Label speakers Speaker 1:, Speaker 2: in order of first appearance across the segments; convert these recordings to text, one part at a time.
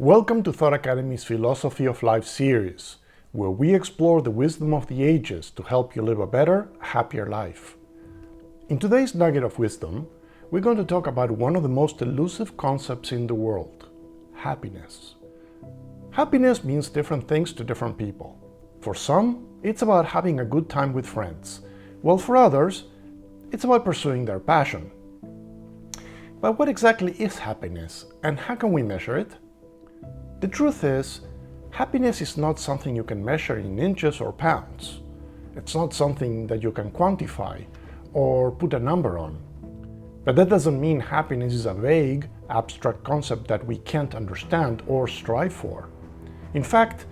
Speaker 1: Welcome to Thought Academy's Philosophy of Life series, where we explore the wisdom of the ages to help you live a better, happier life. In today's nugget of wisdom, we're going to talk about one of the most elusive concepts in the world: happiness. Happiness means different things to different people. For some, it's about having a good time with friends, while for others, it's about pursuing their passion. But what exactly is happiness, and how can we measure it? The truth is, happiness is not something you can measure in inches or pounds. It's not something that you can quantify or put a number on. But that doesn't mean happiness is a vague, abstract concept that we can't understand or strive for. In fact,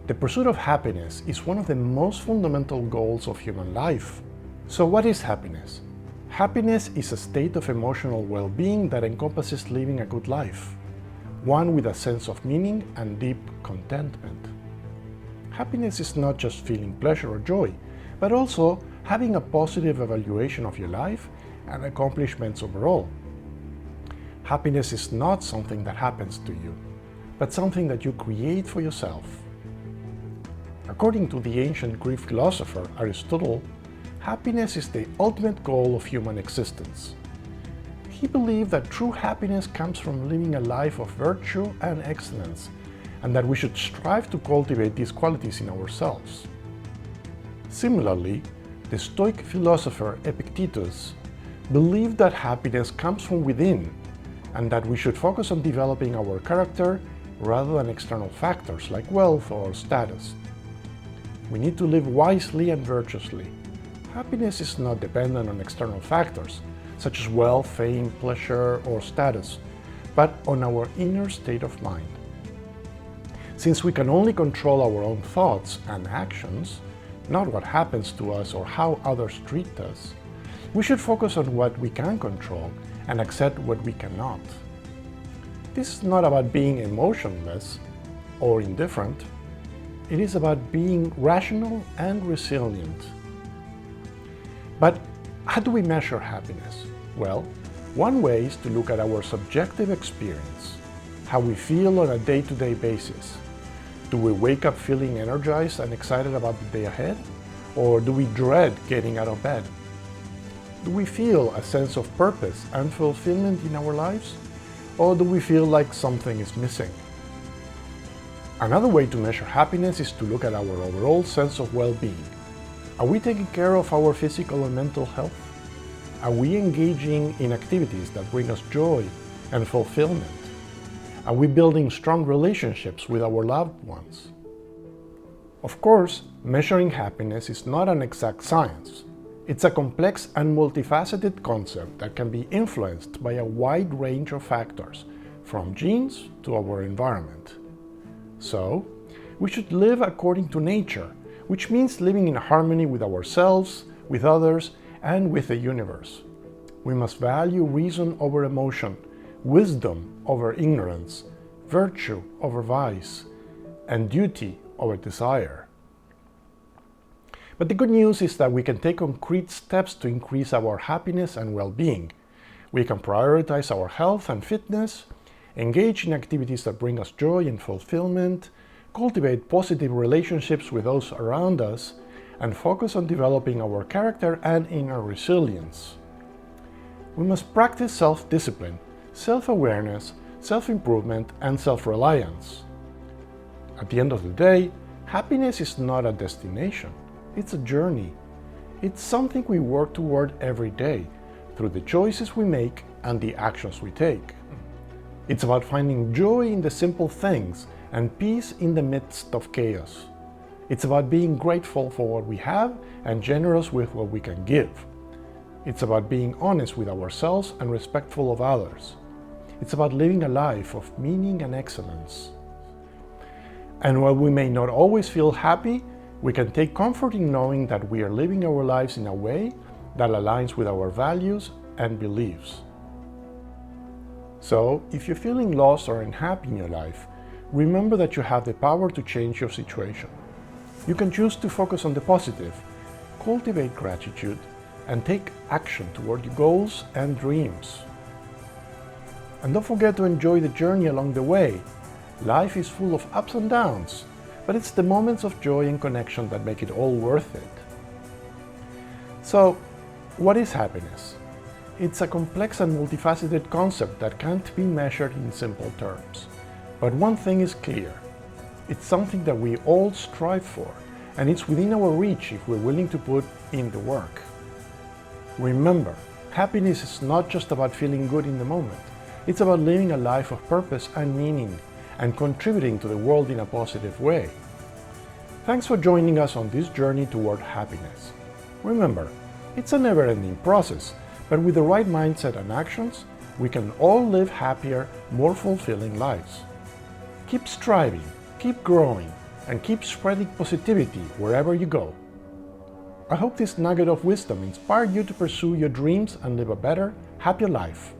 Speaker 1: the pursuit of happiness is one of the most fundamental goals of human life. So what is happiness? Happiness is a state of emotional well-being that encompasses living a good life, one with a sense of meaning and deep contentment. Happiness is not just feeling pleasure or joy, but also having a positive evaluation of your life and accomplishments overall. Happiness is not something that happens to you, but something that you create for yourself. According to the ancient Greek philosopher Aristotle, happiness is the ultimate goal of human existence. He believed that true happiness comes from living a life of virtue and excellence, and that we should strive to cultivate these qualities in ourselves. Similarly, the Stoic philosopher Epictetus believed that happiness comes from within, and that we should focus on developing our character rather than external factors like wealth or status. We need to live wisely and virtuously. Happiness is not dependent on external factors, such as wealth, fame, pleasure, or status, but on our inner state of mind. Since we can only control our own thoughts and actions, not what happens to us or how others treat us, we should focus on what we can control and accept what we cannot. This is not about being emotionless or indifferent. It is about being rational and resilient. But how do we measure happiness? Well, one way is to look at our subjective experience, how we feel on a day-to-day basis. Do we wake up feeling energized and excited about the day ahead? Or do we dread getting out of bed? Do we feel a sense of purpose and fulfillment in our lives? Or do we feel like something is missing? Another way to measure happiness is to look at our overall sense of well-being. Are we taking care of our physical and mental health? Are we engaging in activities that bring us joy and fulfillment? Are we building strong relationships with our loved ones? Of course, measuring happiness is not an exact science. It's a complex and multifaceted concept that can be influenced by a wide range of factors, from genes to our environment. So, we should live according to nature, which means living in harmony with ourselves, with others, and with the universe. We must value reason over emotion, wisdom over ignorance, virtue over vice, and duty over desire. But the good news is that we can take concrete steps to increase our happiness and well-being. We can prioritize our health and fitness, engage in activities that bring us joy and fulfillment, cultivate positive relationships with those around us, and focus on developing our character and inner resilience. We must practice self-discipline, self-awareness, self-improvement, and self-reliance. At the end of the day, happiness is not a destination, it's a journey. It's something we work toward every day, through the choices we make and the actions we take. It's about finding joy in the simple things and peace in the midst of chaos. It's about being grateful for what we have and generous with what we can give. It's about being honest with ourselves and respectful of others. It's about living a life of meaning and excellence. And while we may not always feel happy, we can take comfort in knowing that we are living our lives in a way that aligns with our values and beliefs. So, if you're feeling lost or unhappy in your life, remember that you have the power to change your situation. You can choose to focus on the positive, cultivate gratitude, and take action toward your goals and dreams. And don't forget to enjoy the journey along the way, Life is full of ups and downs, but it's the moments of joy and connection that make it all worth it. So, what is happiness? It's a complex and multifaceted concept that can't be measured in simple terms. But one thing is clear. It's something that we all strive for, and it's within our reach if we're willing to put in the work. Remember, happiness is not just about feeling good in the moment. It's about living a life of purpose and meaning, and contributing to the world in a positive way. Thanks for joining us on this journey toward happiness. Remember, it's a never-ending process, but with the right mindset and actions, we can all live happier, more fulfilling lives. Keep striving, keep growing, and keep spreading positivity wherever you go. I hope this nugget of wisdom inspired you to pursue your dreams and live a better, happier life.